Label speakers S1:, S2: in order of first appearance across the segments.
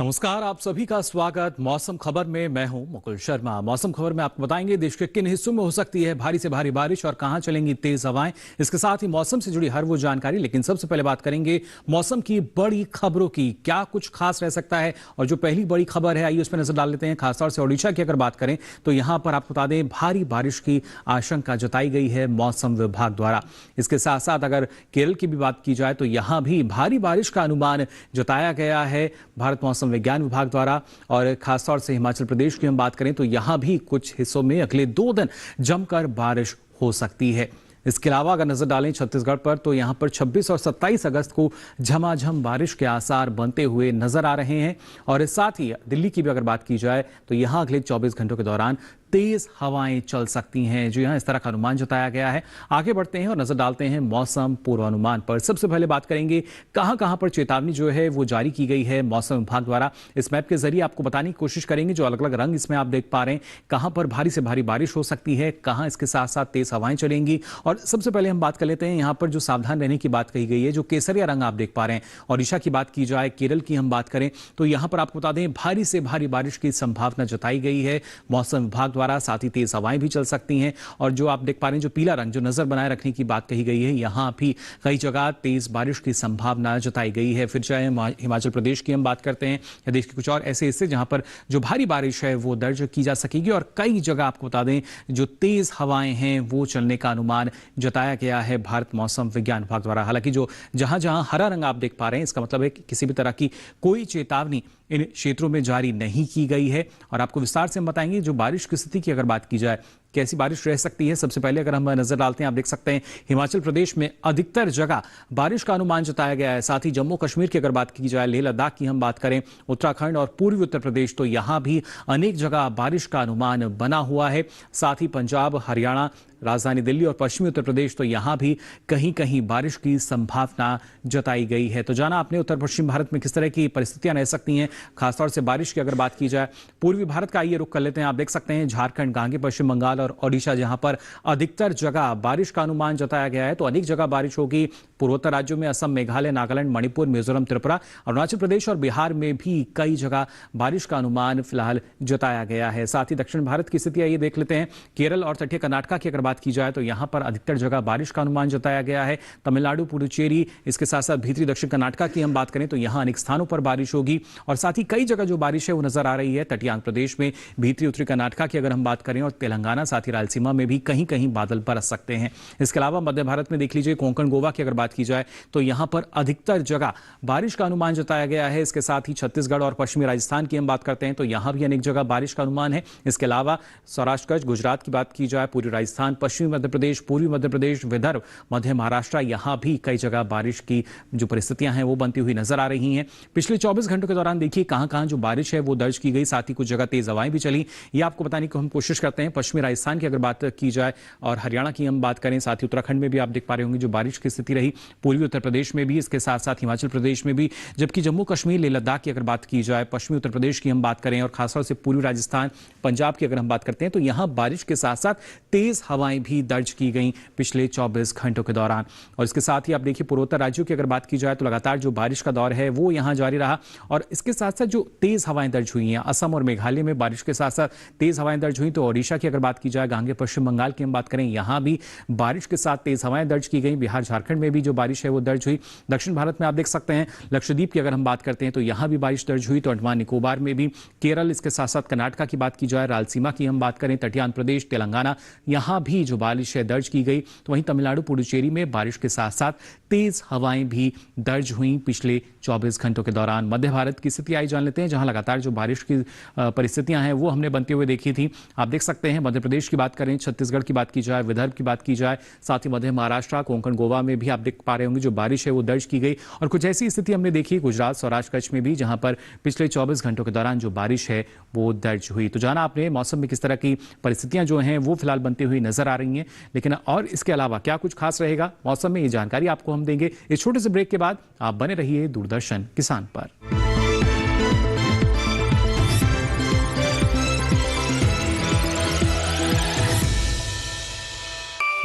S1: नमस्कार, आप सभी का स्वागत। मौसम खबर में मैं हूं मुकुल शर्मा। मौसम खबर में आपको बताएंगे देश के किन हिस्सों में हो सकती है भारी से भारी बारिश और कहां चलेंगी तेज हवाएं। इसके साथ ही मौसम से जुड़ी हर वो जानकारी, लेकिन सबसे पहले बात करेंगे मौसम की बड़ी खबरों की। क्या कुछ खास रह सकता है और जो पहली बड़ी खबर है, आइए उस पर नजर डाल लेते हैं। खासतौर से ओडिशा की अगर बात करें तो यहां पर आपको बता दें भारी बारिश की आशंका जताई गई है मौसम विभाग द्वारा। इसके साथ साथ अगर केरल की भी बात की जाए तो यहां भी भारी बारिश का अनुमान जताया गया है भारत मौसम विज्ञान विभाग द्वारा। और खासतौर से हिमाचल प्रदेश की हम बात करें तो यहां भी कुछ हिस्सों में अगले 2 दिन जमकर बारिश हो सकती है। इसके अलावा अगर नजर डालें छत्तीसगढ़ पर तो यहां पर 26 और 27 अगस्त को झमाझम बारिश के आसार बनते हुए नजर आ रहे हैं। और साथ ही दिल्ली की भी अगर बात की जाए तो यहां अगले 24 घंटों के दौरान तेज हवाएं चल सकती हैं, जो यहां इस तरह का अनुमान जताया गया है। आगे बढ़ते हैं और नजर डालते हैं मौसम पूर्वानुमान पर। सबसे पहले बात करेंगे कहां कहां पर चेतावनी जो है वो जारी की गई है मौसम विभाग द्वारा। इस मैप के जरिए आपको बताने की कोशिश करेंगे, जो अलग अलग रंग इसमें आप देख पा रहे हैं, कहां पर भारी से भारी बारिश हो सकती है, कहां इसके साथ साथ तेज हवाएं चलेंगी। और सबसे पहले हम बात कर लेते हैं यहां पर जो सावधान रहने की बात कही गई है, जो केसरिया रंग आप देख पा रहे हैं। ओडिशा की बात की जाए, केरल की हम बात करें तो यहां पर आपको बता दें भारी से भारी बारिश की संभावना जताई गई है मौसम विभाग द्वारा। साथ ही तेज हवाएं भी चल सकती हैं। और जो आप देख पा रहे हैं जो पीला रंग, जो नजर बनाए रखने की बात कही गई है, यहां भी कई जगह तेज बारिश की संभावना जताई गई है। फिर चाहे हिमाचल प्रदेश की हम बात करते हैं या देश के कुछ और ऐसे हिस्से जहां पर जो भारी बारिश है वो दर्ज की जा सकेगी। और कई जगह आपको बता दें जो तेज हवाएं हैं वो चलने का अनुमान जताया गया है भारत मौसम विज्ञान विभाग द्वारा। हालांकि जो जहां जहां हरा रंग आप देख पा रहे हैं, इसका मतलब है कि किसी भी तरह की कोई चेतावनी इन क्षेत्रों में जारी नहीं की गई है। और आपको विस्तार से हम बताएंगे जो बारिश की स्थिति की अगर बात की जाए, कैसी बारिश रह सकती है। सबसे पहले अगर हम नजर डालते हैं, आप देख सकते हैं हिमाचल प्रदेश में अधिकतर जगह बारिश का अनुमान जताया गया है। साथ ही जम्मू कश्मीर की अगर बात की जाए, लेह लद्दाख की हम बात करें, उत्तराखंड और पूर्वी उत्तर प्रदेश, तो यहां भी अनेक जगह बारिश का अनुमान बना हुआ है। साथ ही पंजाब, हरियाणा, राजधानी दिल्ली और पश्चिमी उत्तर प्रदेश, तो यहां भी कहीं कहीं बारिश की संभावना जताई गई है। तो जाना आपने उत्तर पश्चिम भारत में किस तरह की परिस्थितियां रह सकती हैं, खासतौर से बारिश की अगर बात की जाए। पूर्वी भारत का आइए रुख कर लेते हैं। आप देख सकते हैं झारखंड, गांगे, पश्चिम बंगाल और ओडिशा, जहां पर अधिकतर जगह बारिश का अनुमान जताया गया है। तो अनेक जगह बारिश होगी। पूर्वोत्तर राज्यों में असम, मेघालय, नागालैंड, मणिपुर, मिजोरम, त्रिपुरा, अरुणाचल प्रदेश और बिहार में भी कई जगह बारिश का अनुमान फिलहाल जताया गया है। साथ ही दक्षिण भारत की स्थिति आइए देख लेते हैं। केरल और तटीय कर्नाटक की अगर बात की जाए तो यहां पर अधिकतर जगह बारिश का अनुमान जताया गया है। तमिलनाडु, पुडुचेरी, इसके साथ साथ भीतरी दक्षिण कर्नाटक की हम बात करें तो यहां अनेक स्थानों पर बारिश होगी। और साथ ही कई जगह जो बारिश है वो नजर आ रही है तटीय आंध्र प्रदेश में, भीतरी उत्तरी कर्नाटक की अगर हम बात करें, और तेलंगाना, साथ ही रायलसीमा में भी कहीं कहीं बादल बरस सकते हैं। इसके अलावा मध्य भारत में देख लीजिए, कोंकण, गोवा की अगर बात की जाए तो यहां पर अधिकतर जगह बारिश का अनुमान जताया गया है। इसके साथ ही छत्तीसगढ़ और पश्चिमी राजस्थान की हम बात करते हैं तो यहां भी अनेक जगह बारिश का अनुमान है। इसके अलावा सौराष्ट्र, कच्छ, गुजरात की बात की जाए, पूर्वी राजस्थान, पश्चिमी मध्य प्रदेश, पूर्वी मध्य प्रदेश, विदर्भ, मध्य महाराष्ट्र, यहां भी कई जगह बारिश की जो परिस्थितियां हैं वो बनती हुई नजर आ रही हैं। पिछले 24 घंटों के दौरान देखिए कहां कहां जो बारिश है वो दर्ज की गई। साथ ही कुछ जगह तेज हवाएं भी चली, ये आपको बताने की हम कोशिश करते हैं। पश्चिमी राजस्थान की अगर बात की जाए और हरियाणा की हम बात करें, साथ ही उत्तराखंड में भी आप देख पा रहे होंगे जो बारिश की स्थिति रही, पूर्वी उत्तर प्रदेश में भी, इसके साथ साथ हिमाचल प्रदेश में भी। जबकि जम्मू कश्मीर, लेह लद्दाख की अगर बात की जाए, पश्चिमी उत्तर प्रदेश की हम बात करें और खासतौर से पूर्वी राजस्थान, पंजाब की अगर हम बात करते हैं तो यहां बारिश के साथ साथ तेज हवाएं भी दर्ज की गई पिछले 24 घंटों के दौरान। और इसके साथ ही आप देखिए पूर्वोत्तर राज्यों की अगर बात की जाए तो लगातार जो बारिश का दौर है वो यहां जारी रहा। और इसके साथ साथ जो तेज हवाएं दर्ज हुई हैं, असम और मेघालय में बारिश के साथ साथ तेज हवाएं दर्ज हुई। तो ओडिशा की अगर बात की जाए, गांगे, पश्चिम बंगाल की हम बात करें, यहां भी बारिश के साथ तेज हवाएं दर्ज की गई। बिहार, झारखंड में भी जो बारिश है वो दर्ज हुई। दक्षिण भारत में आप देख सकते हैं लक्षद्वीप की अगर हम बात करते हैं तो यहां भी बारिश दर्ज हुई। तो अंडमान निकोबार में भी, केरल, इसके साथ साथ कर्नाटक की बात की जाए, रायलसीमा की हम बात करें, तटीय आंध्र प्रदेश, तेलंगाना, यहां भी जो बारिश है दर्ज की गई। तो वहीं तमिलनाडु, पुडुचेरी में बारिश के साथ साथ तेज हवाएं भी दर्ज हुई पिछले 24 घंटों के दौरान। मध्य भारत की स्थिति आई जान लेते हैं, जहां लगातार जो बारिश की परिस्थितियां हैं वो हमने बनते हुए देखी थी। आप देख सकते हैं मध्य प्रदेश की बात करें, छत्तीसगढ़ की बात की जाए, विदर्भ की बात की जाए, साथ ही मध्य महाराष्ट्र, कोंकण, गोवा में भी आप देख पा रहे होंगे जो बारिश है वो दर्ज की गई। और कुछ ऐसी स्थिति हमने देखी गुजरात, सौराष्ट्र, कच्छ में भी, जहां पर पिछले 24 घंटों के दौरान जो बारिश है वो दर्ज हुई। तो जाना आपने मौसम में किस तरह की परिस्थितियां जो हैं वो फिलहाल बनती हुई नजर आ रही हैं। लेकिन और इसके अलावा क्या कुछ खास रहेगा मौसम में, ये जानकारी आपको हम देंगे इस छोटे से ब्रेक के बाद। आप बने रहिए दूरदर्शन किसान पर।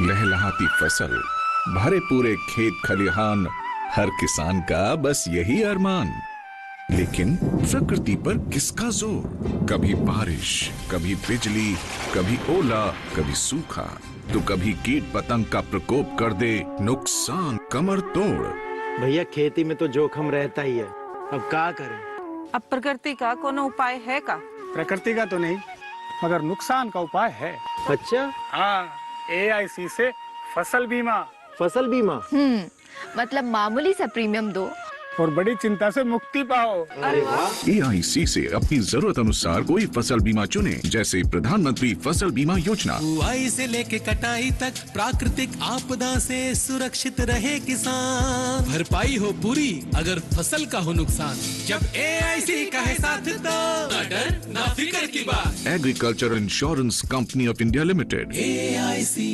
S2: लहलहाती फसल, भरे पूरे खेत खलिहान, हर किसान का बस यही अरमान, लेकिन प्रकृति पर किसका जोर? कभी बारिश, कभी बिजली, कभी ओला, कभी सूखा, तो कभी कीट पतंग का प्रकोप कर दे नुकसान कमर तोड़।
S3: भैया खेती में तो जोखम रहता ही है, अब क्या करें?
S4: अब प्रकृति का कोनो उपाय है का?
S5: प्रकृति का तो नहीं, मगर नुकसान का उपाय है।
S3: अच्छा,
S5: हाँ, AIC से फसल बीमा।
S3: फसल बीमा?
S6: मतलब मामूली सा प्रीमियम दो
S5: और बड़ी चिंता से मुक्ति पाओ।
S3: अरे वाह!
S2: AIC से अपनी जरूरत अनुसार कोई फसल बीमा चुने, जैसे प्रधानमंत्री फसल बीमा योजना।
S7: बुआई से लेके कटाई तक प्राकृतिक आपदा से सुरक्षित रहे किसान। भरपाई हो पूरी अगर फसल का हो नुकसान, जब AIC का है साथ तो ना डर ना फिक्र की बात।
S2: Agriculture insurance company of India limited.
S7: AIC।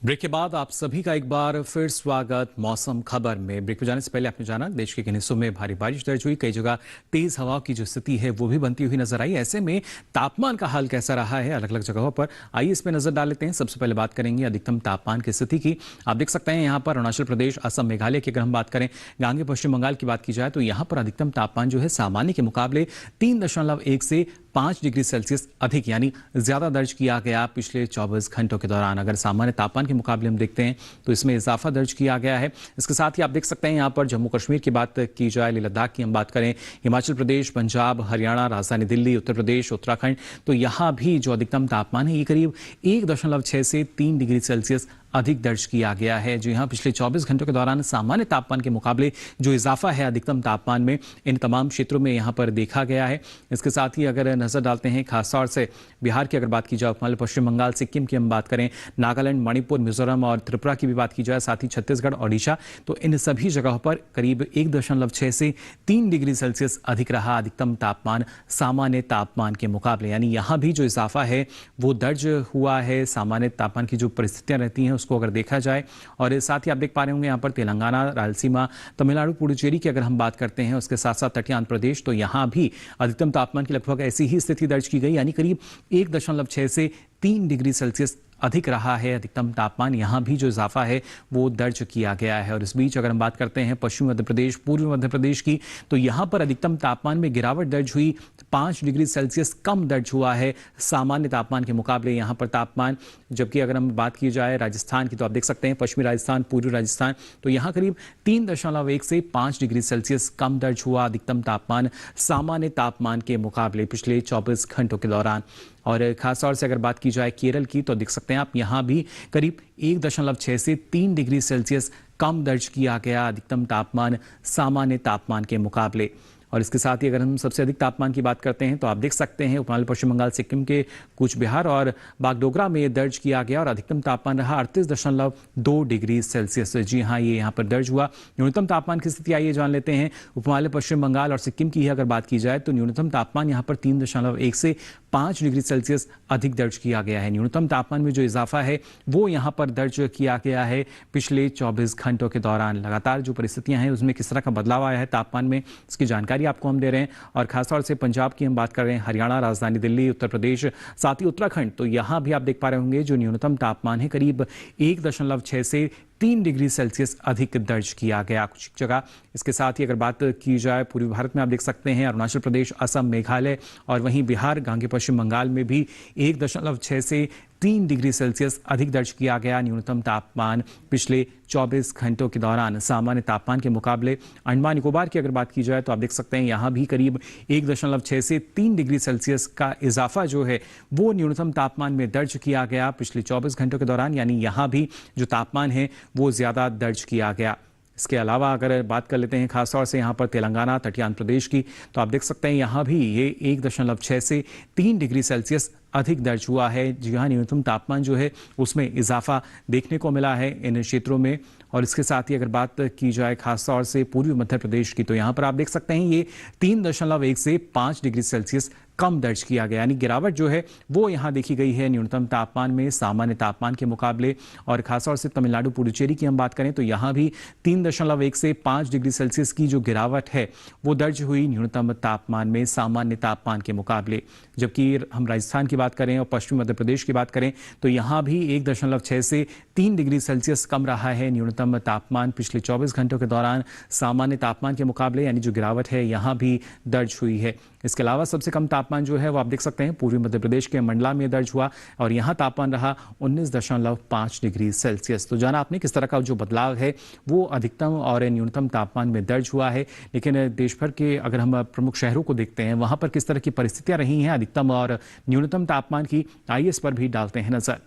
S1: Break के बाद आप सभी का एक बार फिर स्वागत मौसम खबर में। ब्रेक में जाने से पहले आपने जाना देश के किन हिस्सों में भारी बारिश दर्ज हुई, कई जगह तेज हवा की जो स्थिति है वो भी बनती हुई नजर आई। ऐसे में तापमान का हाल कैसा रहा है अलग अलग जगहों पर, आइए इस पर नजर डाल लेते हैं। सबसे पहले बात करेंगे अधिकतम तापमान की स्थिति की। आप देख सकते हैं यहाँ पर अरुणाचल प्रदेश, असम, मेघालय की अगर हम बात करें, गांगे पश्चिम बंगाल की बात की जाए तो यहाँ पर अधिकतम तापमान जो है सामान्य के मुकाबले 3.1 से 5 डिग्री सेल्सियस अधिक यानी ज्यादा दर्ज किया गया पिछले 24 घंटों के दौरान। अगर सामान्य तापमान के मुकाबले हम देखते हैं तो इसमें इजाफा दर्ज किया गया है। इसके साथ ही आप देख सकते हैं यहाँ पर जम्मू कश्मीर की बात की जाए, लेह लद्दाख की हम बात करें, हिमाचल प्रदेश, पंजाब, हरियाणा, राजधानी दिल्ली, उत्तर प्रदेश, उत्तराखंड, तो यहाँ भी जो अधिकतम तापमान है ये करीब 1.6 से 3 डिग्री सेल्सियस अधिक दर्ज किया गया है। जो यहाँ पिछले 24 घंटों के दौरान सामान्य तापमान के मुकाबले जो इजाफा है अधिकतम तापमान में इन तमाम क्षेत्रों में यहाँ पर देखा गया है। इसके साथ ही अगर नजर डालते हैं खासतौर से बिहार की अगर बात की जाए, पश्चिम बंगाल, सिक्किम की हम बात करें, नागालैंड, मणिपुर, मिजोरम और त्रिपुरा की भी बात की जाए, साथ ही छत्तीसगढ़, ओडिशा, तो इन सभी जगहों पर करीब 1.6 से 3 डिग्री सेल्सियस अधिक रहा अधिकतम तापमान सामान्य तापमान के मुकाबले। यानी यहाँ भी जो इजाफा है वो दर्ज हुआ है। सामान्य तापमान की जो परिस्थितियां रहती हैं उसको अगर देखा जाए, और साथ ही आप देख पा रहे होंगे यहाँ पर तेलंगाना, रायलसीमा, तमिलनाडु, पुडुचेरी की अगर हम बात करते हैं, उसके साथ साथ तटीय आंध्र प्रदेश, तो यहाँ भी अधिकतम तापमान की लगभग ऐसी ही स्थिति दर्ज की गई, यानी करीब 1.6 से 3 डिग्री सेल्सियस अधिक रहा है अधिकतम तापमान। यहाँ भी जो इजाफा है वो दर्ज किया गया है। और इस बीच अगर हम बात करते हैं पश्चिमी मध्य प्रदेश, पूर्वी मध्य प्रदेश की, तो यहाँ पर अधिकतम तापमान में गिरावट दर्ज हुई, 5 डिग्री सेल्सियस कम दर्ज हुआ है सामान्य तापमान के मुकाबले यहाँ पर तापमान। जबकि अगर हम बात की जाए राजस्थान की, तो आप देख सकते हैं पश्चिमी राजस्थान, पूर्वी राजस्थान, तो यहाँ करीब 3.1 से 5 डिग्री सेल्सियस कम दर्ज हुआ अधिकतम तापमान सामान्य तापमान के मुकाबले पिछले 24 घंटों के दौरान। और खासतौर से अगर बात की जाए केरल की, तो देख सकते हैं आप यहाँ भी करीब 1.6 से 3 डिग्री सेल्सियस कम दर्ज किया गया अधिकतम तापमान सामान्य तापमान के मुकाबले। और इसके साथ ही अगर हम सबसे अधिक तापमान की बात करते हैं तो आप देख सकते हैं उपमहाद्वीप पश्चिम बंगाल, सिक्किम के कूच बिहार और बागडोगरा में दर्ज किया गया और अधिकतम तापमान रहा 38.2 डिग्री सेल्सियस। जी हाँ, ये यहाँ पर दर्ज हुआ। न्यूनतम तापमान की स्थिति आइए जान लेते हैं। उपमहाद्वीप पश्चिम बंगाल और सिक्किम की अगर बात की जाए तो न्यूनतम तापमान यहाँ पर 3.1 से 5 डिग्री सेल्सियस अधिक दर्ज किया गया है। न्यूनतम तापमान में जो इजाफा है वो यहाँ पर दर्ज किया गया है पिछले 24 घंटों के दौरान। लगातार जो परिस्थितियां हैं उसमें किस तरह का बदलाव आया है तापमान में, इसकी जानकारी आपको हम दे रहे हैं। और खासतौर से पंजाब की हम बात कर रहे हैं, हरियाणा, राजधानी दिल्ली, उत्तर प्रदेश, साथ ही उत्तराखंड, तो यहाँ भी आप देख पा रहे होंगे जो न्यूनतम तापमान है करीब 1.6 से 3 डिग्री सेल्सियस अधिक दर्ज किया गया कुछ जगह। इसके साथ ही अगर बात की जाए पूर्वी भारत में, आप देख सकते हैं अरुणाचल प्रदेश, असम, मेघालय और वहीं बिहार, गांगे पश्चिम बंगाल में भी 1.6 से 3 डिग्री सेल्सियस अधिक दर्ज किया गया न्यूनतम तापमान पिछले 24 घंटों के दौरान सामान्य तापमान के मुकाबले। अंडमान निकोबार की अगर बात की जाए तो आप देख सकते हैं यहाँ भी करीब 1.6 से 3 डिग्री सेल्सियस का इजाफा जो है वो न्यूनतम तापमान में दर्ज किया गया पिछले 24 घंटों के दौरान। यानी यहाँ भी जो तापमान है वो ज्यादा दर्ज किया गया। इसके अलावा अगर बात कर लेते हैं खासतौर से यहाँ पर तेलंगाना, तटीय आंध्र प्रदेश की, तो आप देख सकते हैं यहाँ भी ये 1.6 से 3 डिग्री सेल्सियस अधिक दर्ज हुआ है। जहाँ न्यूनतम तापमान जो है उसमें इजाफा देखने को मिला है इन क्षेत्रों में। और इसके साथ ही अगर बात की जाए खासतौर से पूर्वी मध्य प्रदेश की, तो यहाँ पर आप देख सकते हैं ये 3.1 से 5 डिग्री सेल्सियस कम दर्ज किया गया, यानी गिरावट जो है वो यहाँ देखी गई है न्यूनतम तापमान में सामान्य तापमान के मुकाबले। और खासतौर से तमिलनाडु पुडुचेरी की हम बात करें तो यहाँ भी 3.1 से 5 डिग्री सेल्सियस की जो गिरावट है वो दर्ज हुई न्यूनतम तापमान में सामान्य तापमान के मुकाबले। जबकि हम राजस्थान की बात करें और पश्चिमी मध्य प्रदेश की बात करें तो यहाँ भी 1.6 से 3 डिग्री सेल्सियस कम रहा है न्यूनतम तापमान पिछले 24 घंटों के दौरान सामान्य तापमान के मुकाबले, यानी जो गिरावट है यहाँ भी दर्ज हुई है। इसके अलावा सबसे कम तापमान जो है वो आप देख सकते हैं पूर्वी मध्य प्रदेश के मंडला में दर्ज हुआ और यहाँ तापमान रहा 19.5 डिग्री सेल्सियस। तो जाना आपने किस तरह का जो बदलाव है वो अधिकतम और न्यूनतम तापमान में दर्ज हुआ है। लेकिन देश भर के अगर हम प्रमुख शहरों को देखते हैं वहां पर किस तरह की परिस्थितियां रही हैं अधिकतम और न्यूनतम तापमान की, आइए इस पर भी डालते हैं नजर।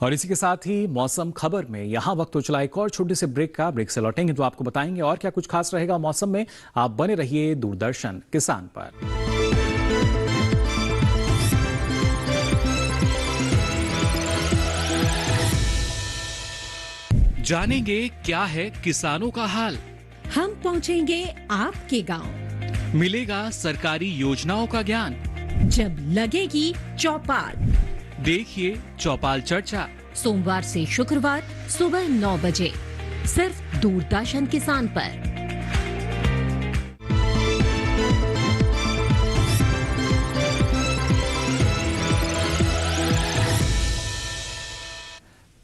S1: और इसी के साथ ही मौसम खबर में यहां वक्त हो चला एक और छोटे से ब्रेक का। ब्रेक से लौटेंगे तो आपको बताएंगे और क्या कुछ खास रहेगा मौसम में। आप बने रहिए दूरदर्शन किसान पर।
S7: जानेंगे क्या है किसानों का हाल,
S8: हम पहुंचेंगे आपके गांव,
S7: मिलेगा सरकारी योजनाओं का ज्ञान,
S8: जब लगेगी चौपाल।
S7: देखिए चौपाल चर्चा
S8: सोमवार से शुक्रवार सुबह 9 बजे सिर्फ दूरदर्शन किसान पर।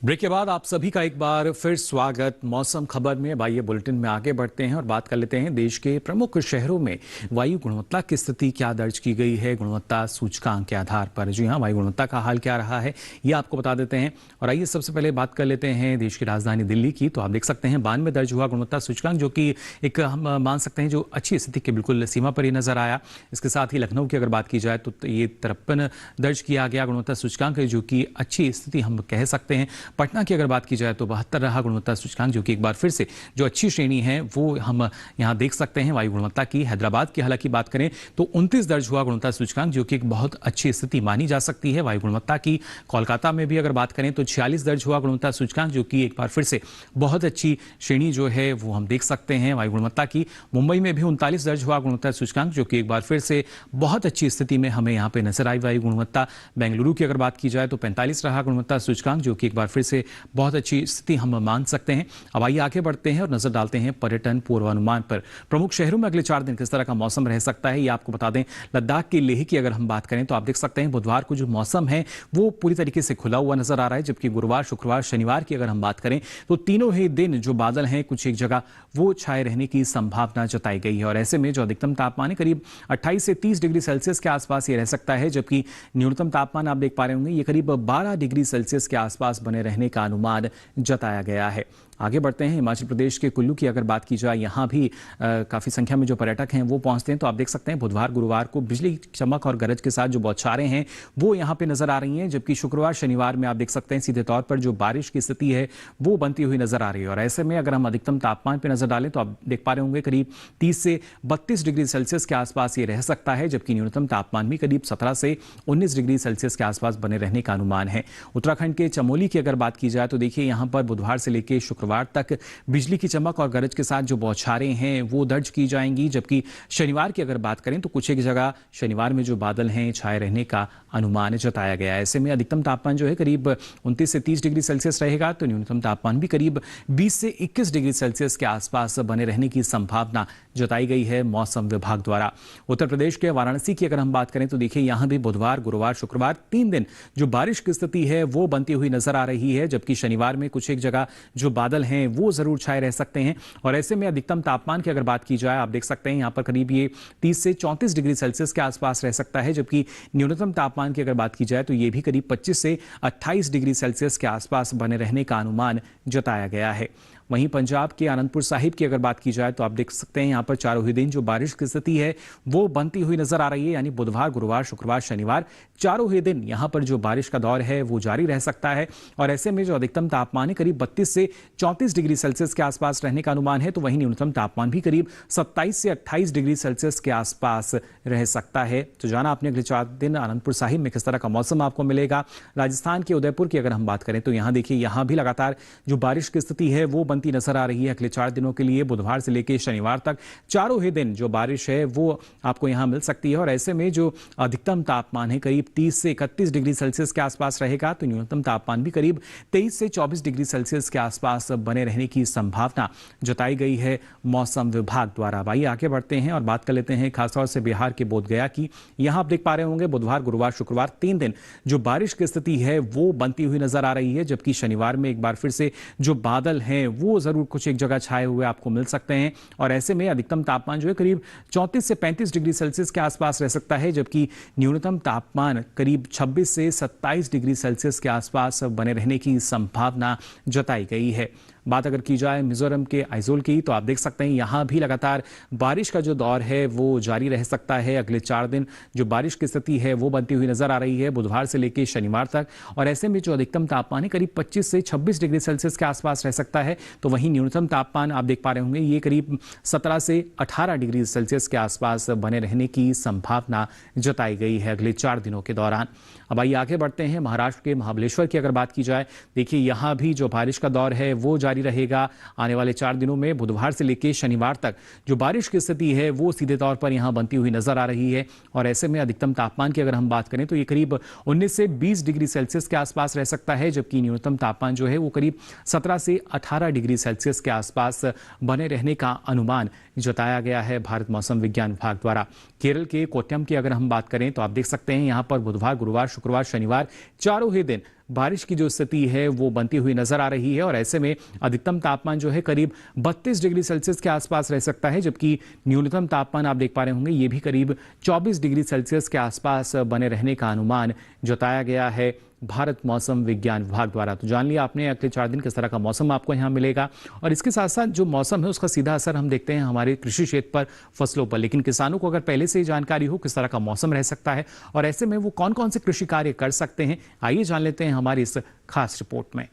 S1: ब्रेक के बाद आप सभी का एक बार फिर स्वागत मौसम खबर में। आइए बुलेटिन में आगे बढ़ते हैं और बात कर लेते हैं देश के प्रमुख शहरों में वायु गुणवत्ता की स्थिति क्या दर्ज की गई है गुणवत्ता सूचकांक के आधार पर। जी हाँ, वायु गुणवत्ता का हाल क्या रहा है ये आपको बता देते हैं। और आइए सबसे पहले बात कर लेते हैं देश की राजधानी दिल्ली की। तो आप देख सकते हैं 92 दर्ज हुआ गुणवत्ता सूचकांक, जो कि एक हम मान सकते हैं जो अच्छी स्थिति के बिल्कुल सीमा पर ही नजर आया। इसके साथ ही लखनऊ की अगर बात की जाए तो ये 53 दर्ज किया गया गुणवत्ता सूचकांक, जो कि अच्छी स्थिति हम कह सकते हैं। पटना की अगर बात की जाए तो 72 रहा गुणवत्ता सूचकांक, जो कि एक बार फिर से जो अच्छी श्रेणी है वो हम यहां देख सकते हैं वायु गुणवत्ता की। हैदराबाद की हालांकि बात करें तो 29 दर्ज हुआ गुणवत्ता सूचकांक, जो कि एक बहुत अच्छी स्थिति मानी जा सकती है वायु गुणवत्ता की। कोलकाता में भी अगर बात करें तो 46 दर्ज हुआ गुणवत्ता सूचकांक, जो कि एक बार फिर से बहुत अच्छी श्रेणी जो है वो हम देख सकते हैं वायु गुणवत्ता की। मुंबई में भी 39 दर्ज हुआ गुणवत्ता सूचकांक, जो कि एक बार फिर से बहुत अच्छी स्थिति में हमें यहाँ पे नजर आई वायु गुणवत्ता। बेंगलुरु की अगर बात की जाए तो 45 रहा गुणवत्ता सूचकांक, जो कि एक बार फिर से बहुत अच्छी स्थिति हम मान सकते हैं। अब आइए आगे बढ़ते हैं और नजर डालते हैं पर्यटन पूर्वानुमान पर। प्रमुख शहरों में अगले 4 दिन किस तरह का मौसम रह सकता है ये आपको बता दें। लद्दाख के लेह की अगर हम बात करें तो आप देख सकते हैं बुधवार को जो मौसम है वो पूरी तरीके से खुला हुआ नजर आ रहा है, जबकि गुरुवार शुक्रवार शनिवार की अगर हम बात करें तो तीनों ही दिन जो बादल हैं कुछ एक जगह वो छाए रहने की संभावना जताई गई है। और ऐसे में जो अधिकतम तापमान है करीब 28 से 30 डिग्री सेल्सियस के आसपास ये रह सकता है, जबकि न्यूनतम तापमान आप देख पा रहे होंगे ये करीब 12 डिग्री सेल्सियस के आसपास बने रहने का अनुमान जताया गया है। आगे बढ़ते हैं हिमाचल प्रदेश के कुल्लू की अगर बात की जाए, यहाँ भी काफी संख्या में जो पर्यटक हैं वो पहुंचते हैं। तो आप देख सकते हैं बुधवार गुरुवार को बिजली चमक और गरज के साथ जो बौछारें हैं वो यहाँ पे नजर आ रही हैं, जबकि शुक्रवार शनिवार में आप देख सकते हैं सीधे तौर पर जो बारिश की स्थिति है वो बनती हुई नजर आ रही है। और ऐसे में अगर हम अधिकतम तापमान पर नजर डालें तो आप देख पा रहे होंगे करीब 30 से 32 डिग्री सेल्सियस के आसपास ये रह सकता है, जबकि न्यूनतम तापमान भी करीब 17 से 19 डिग्री सेल्सियस के आसपास बने रहने का अनुमान है। उत्तराखंड के चमोली की अगर बात की जाए तो देखिए यहाँ पर बुधवार से लेकर शुक्रवार तक बिजली की चमक और गरज के साथ जो बौछारें हैं वो दर्ज की जाएंगी, जबकि शनिवार की अगर बात करें तो कुछ एक जगह शनिवार में जो बादल हैं छाए रहने का अनुमान जताया गया है। ऐसे में अधिकतम तापमान जो है करीब 29 से 30 डिग्री सेल्सियस रहेगा, तो न्यूनतम तापमान भी करीब 20 से 21 डिग्री सेल्सियस के आसपास बने रहने की संभावना जताई गई है मौसम विभाग द्वारा। उत्तर प्रदेश के वाराणसी की अगर हम बात करें तो देखिए यहां भी बुधवार, गुरुवार, शुक्रवार 3 दिन जो बारिश की स्थिति है वो बनती हुई नजर आ रही है, जबकि शनिवार में कुछ एक जगह जो बादल हैं वो जरूर छाए रह सकते हैं। और ऐसे में अधिकतम तापमान की अगर बात की जाए, आप देख सकते हैं यहां पर करीब ये 30 से 34 डिग्री सेल्सियस के आसपास रह सकता है, जबकि न्यूनतम तापमान की अगर बात की जाए तो ये भी करीब 25 से 28 डिग्री सेल्सियस के आसपास बने रहने का अनुमान जताया गया है। वहीं पंजाब के आनंदपुर साहिब की अगर बात की जाए तो आप देख सकते हैं यहां पर चारों ही दिन जो बारिश की स्थिति है वो बनती हुई नजर आ रही है, यानी बुधवार, गुरुवार, शुक्रवार, शनिवार चारों ही दिन यहां पर जो बारिश का दौर है वो जारी रह सकता है। और ऐसे में जो अधिकतम तापमान है करीब 32 से 34 डिग्री सेल्सियस के आसपास रहने का अनुमान है, तो वहीं न्यूनतम तापमान भी करीब 27 से 28 डिग्री सेल्सियस के आसपास रह सकता है। तो जाना आपने अगले 4 दिन आनंदपुर साहिब में किस तरह का मौसम आपको मिलेगा। राजस्थान के उदयपुर की अगर हम बात करें तो यहां देखिए यहां भी लगातार जो बारिश की स्थिति है वो बनती नजर आ रही है। अगले 4 दिनों के लिए बुधवार से लेकर शनिवार तक चारों ही दिन जो बारिश है वो आपको यहां मिल सकती है। और ऐसे में जो अधिकतम तापमान है करीब 30 से 31 डिग्री सेल्सियस के आसपास रहेगा, तो न्यूनतम तापमान भी करीब 23 से 24 डिग्री सेल्सियस के आसपास बने रहने की संभावना जताई गई है मौसम विभाग द्वारा। आइए आगे बढ़ते हैं और बात कर लेते हैं खासतौर से बिहार के बोधगया की। यहां आप देख पा रहे होंगे बुधवार, गुरुवार, शुक्रवार 3 दिन जो बारिश की स्थिति है वो बनती हुई नजर आ रही है, जबकि शनिवार में एक बार फिर से जो बादल हैं वो जरूर कुछ एक जगह छाए हुए आपको मिल सकते हैं। और ऐसे में अधिकतम तापमान जो है करीब 34 से 35 डिग्री सेल्सियस के आसपास रह सकता है, जबकि न्यूनतम तापमान करीब 26 से 27 डिग्री सेल्सियस के आसपास बने रहने की संभावना जताई गई है। बात अगर की जाए मिजोरम के आइजोल की तो आप देख सकते हैं यहां भी लगातार बारिश का जो दौर है वो जारी रह सकता है। अगले 4 दिन जो बारिश की स्थिति है वो बनती हुई नजर आ रही है बुधवार से लेकर शनिवार तक। और ऐसे में जो अधिकतम तापमान है करीब 25 से 26 डिग्री सेल्सियस के आसपास रह सकता है, तो वहीं न्यूनतम तापमान आप देख पा रहे होंगे ये करीब 17 से 18 डिग्री सेल्सियस के आसपास बने रहने की संभावना जताई गई है अगले 4 दिनों के दौरान। अब आइए आगे बढ़ते हैं। महाराष्ट्र के महाबलेश्वर की अगर बात की जाए, देखिए यहां भी जो बारिश का दौर है वो जारी रहेगा आने वाले 4 दिनों में। बुधवार से लेकर शनिवार तक जो बारिश की स्थिति है वो सीधे तौर पर यहां बनती हुई नजर आ रही है। और ऐसे में अधिकतम तापमान की अगर हम बात करें तो ये करीब 19 से 20 डिग्री सेल्सियस के आसपास रह सकता है, जबकि न्यूनतम तापमान जो है वो करीब 17 से 18 डिग्री सेल्सियस के आसपास बने रहने का अनुमान जताया गया है भारत मौसम विज्ञान विभाग द्वारा। केरल के कोट्टयम की अगर हम बात करें तो आप देख सकते हैं यहां पर बुधवार, गुरुवार, शुक्रवार, शनिवार चारों ही दिन बारिश की जो स्थिति है वो बनती हुई नजर आ रही है। और ऐसे में अधिकतम तापमान जो है करीब 32 डिग्री सेल्सियस के आसपास रह सकता है, जबकि न्यूनतम तापमान आप देख पा रहे होंगे ये भी करीब 24 डिग्री सेल्सियस के आसपास बने रहने का अनुमान जताया गया है भारत मौसम विज्ञान विभाग द्वारा। तो जान लिया आपने अगले 4 दिन किस तरह का मौसम आपको यहाँ मिलेगा। और इसके साथ साथ जो मौसम है उसका सीधा असर हम देखते हैं हमारे कृषि क्षेत्र पर, फसलों पर। लेकिन किसानों को अगर पहले से ही जानकारी हो किस तरह का मौसम रह सकता है और ऐसे में वो कौन कौन से कृषि कार्य कर सकते हैं, आइए जान लेते हैं हमारी इस खास रिपोर्ट में।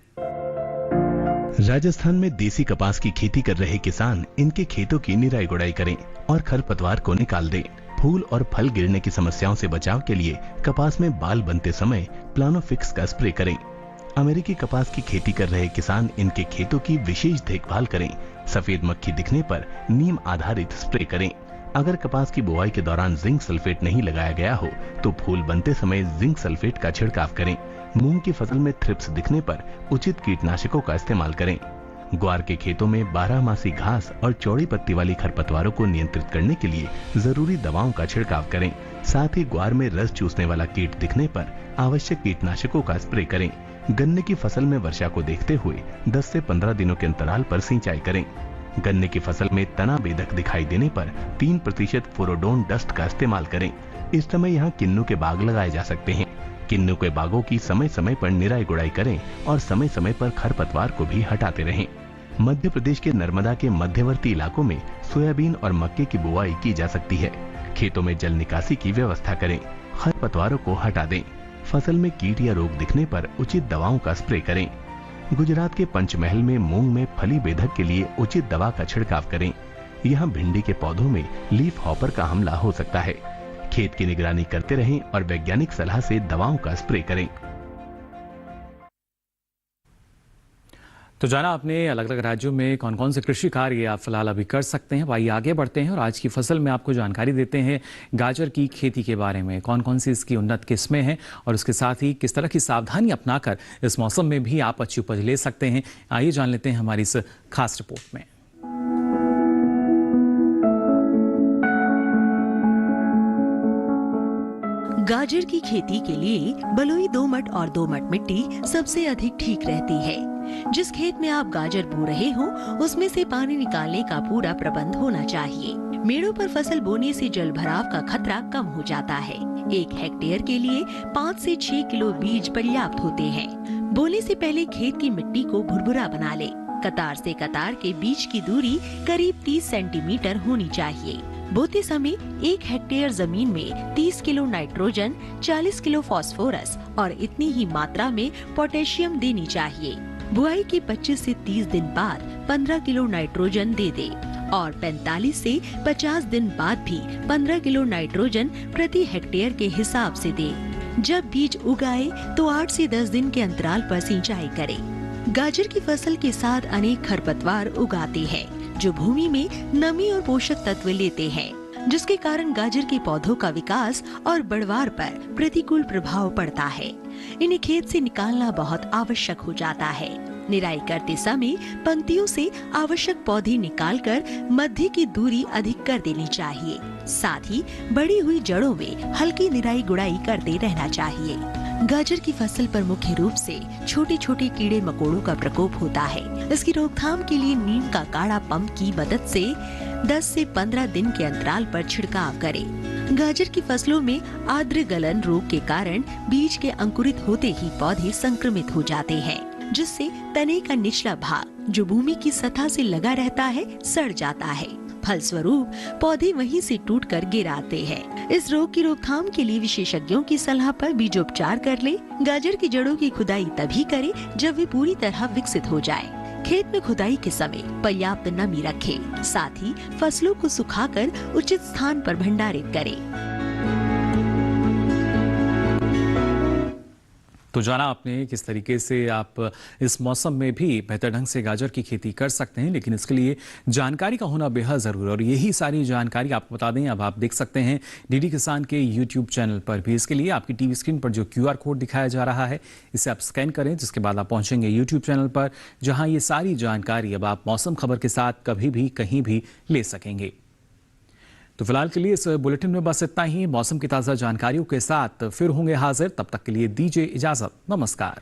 S9: राजस्थान में देसी कपास की खेती कर रहे किसान इनके खेतों की निराई गुड़ाई करें और खरपतवार को निकाल दें। फूल और फल गिरने की समस्याओं से बचाव के लिए कपास में बाल बनते समय प्लानोफिक्स का स्प्रे करें। अमेरिकी कपास की खेती कर रहे किसान इनके खेतों की विशेष देखभाल करें। सफेद मक्खी दिखने पर नीम आधारित स्प्रे करें। अगर कपास की बुआई के दौरान जिंक सल्फेट नहीं लगाया गया हो तो फूल बनते समय जिंक सल्फेट का छिड़काव करें। मूंग की फसल में थ्रिप्स दिखने पर उचित कीटनाशकों का इस्तेमाल करें। ग्वार के खेतों में 12मासी घास और चौड़ी पत्ती वाली खरपतवारों को नियंत्रित करने के लिए जरूरी दवाओं का छिड़काव करें। साथ ही ग्वार में रस चूसने वाला कीट दिखने पर आवश्यक कीटनाशकों का स्प्रे करें। गन्ने की फसल में वर्षा को देखते हुए 10 से 15 दिनों के अंतराल पर सिंचाई करें। गन्ने की फसल में तना बेधक दिखाई देने पर 3% फोरोडोन डस्ट का इस्तेमाल करें। इस समय यहाँ किन्नू के बाग लगाए जा सकते हैं। किन्नू के बागों की समय समय पर निराई गुड़ाई करें और समय समय पर खरपतवार को भी हटाते रहें। मध्य प्रदेश के नर्मदा के मध्यवर्ती इलाकों में सोयाबीन और मक्के की बुआई की जा सकती है। खेतों में जल निकासी की व्यवस्था करें। खरपतवारों को हटा दें। फसल में कीट या रोग दिखने पर उचित दवाओं का स्प्रे करें। गुजरात के पंचमहल में मूंग में फली बेधक के लिए उचित दवा का छिड़काव करें। यहाँ भिंडी के पौधों में लीफ हॉपर का हमला हो सकता है। खेत की निगरानी करते रहें और वैज्ञानिक सलाह से दवाओं का स्प्रे करें।
S1: तो जाना आपने अलग अलग राज्यों में कौन कौन से कृषि कार्य आप फिलहाल अभी कर सकते हैं। आइए आगे बढ़ते हैं और आज की फसल में आपको जानकारी देते हैं गाजर की खेती के बारे में, कौन कौन सी इसकी उन्नत किस्में हैं और उसके साथ ही किस तरह की सावधानी अपनाकर इस मौसम में भी आप अच्छी उपज ले सकते हैं। आइए जान लेते हैं हमारी इस खास रिपोर्ट में।
S10: गाजर की खेती के लिए बलुई दोमट और दोमट मिट्टी सबसे अधिक ठीक रहती है। जिस खेत में आप गाजर बो रहे हो उसमें से पानी निकालने का पूरा प्रबंध होना चाहिए। मेड़ों पर फसल बोने से जल भराव का खतरा कम हो जाता है। 1 हेक्टेयर के लिए 5 से 6 किलो बीज पर्याप्त होते हैं। बोने से पहले खेत की मिट्टी को भुरभुरा बना ले। कतार से कतार के बीच की दूरी करीब 30 सेंटीमीटर होनी चाहिए। बोते समय 1 हेक्टेयर जमीन में 30 किलो नाइट्रोजन, 40 किलो फास्फोरस और इतनी ही मात्रा में पोटेशियम देनी चाहिए। बुआई के 25 से 30 दिन बाद 15 किलो नाइट्रोजन दे दे और 45 से 50 दिन बाद भी 15 किलो नाइट्रोजन प्रति हेक्टेयर के हिसाब से दे। जब बीज उगाए तो 8 से 10 दिन के अंतराल पर सिंचाई करें। गाजर की फसल के साथ अनेक खरपतवार उगाते हैं जो भूमि में नमी और पोषक तत्व लेते हैं, जिसके कारण गाजर के पौधों का विकास और बढ़वार पर प्रतिकूल प्रभाव पड़ता है। इन्हें खेत से निकालना बहुत आवश्यक हो जाता है। निराई करते समय पंक्तियों से आवश्यक पौधे निकालकर मध्य की दूरी अधिक कर देनी चाहिए। साथ ही बढ़ी हुई जड़ों में हल्की निराई गुड़ाई करते रहना चाहिए। गाजर की फसल पर मुख्य रूप से छोटे छोटे कीड़े मकोड़ों का प्रकोप होता है। इसकी रोकथाम के लिए नीम का काढ़ा पंप की मदद से 10 से 15 दिन के अंतराल पर छिड़काव करें। गाजर की फसलों में आर्द्र गलन रोग के कारण बीज के अंकुरित होते ही पौधे संक्रमित हो जाते हैं, जिससे तने का निचला भाग जो भूमि की सतह से लगा रहता है सड़ जाता है। फलस्वरूप पौधे वहीं से टूटकर गिर आते हैं। इस रोग की रोकथाम के लिए विशेषज्ञों की सलाह पर बीजोपचार कर ले। गाजर की जड़ों की खुदाई तभी करें जब वे पूरी तरह विकसित हो जाए। खेत में खुदाई के समय पर्याप्त नमी रखें। साथ ही फसलों को सुखाकर उचित स्थान पर भंडारित करें।
S1: तो जाना आपने किस तरीके से आप इस मौसम में भी बेहतर ढंग से गाजर की खेती कर सकते हैं, लेकिन इसके लिए जानकारी का होना बेहद ज़रूरी है। और यही सारी जानकारी आपको बता दें, अब आप देख सकते हैं डीडी किसान के YouTube चैनल पर भी। इसके लिए आपकी टीवी स्क्रीन पर जो QR कोड दिखाया जा रहा है इसे आप स्कैन करें, जिसके बाद आप पहुंचेंगे YouTube चैनल पर, जहां ये सारी जानकारी अब आप मौसम खबर के साथ कभी भी कहीं भी ले सकेंगे। तो फिलहाल के लिए इस बुलेटिन में बस इतना ही। मौसम की ताज़ा जानकारियों के साथ फिर होंगे हाजिर। तब तक के लिए दीजिए इजाजत। नमस्कार।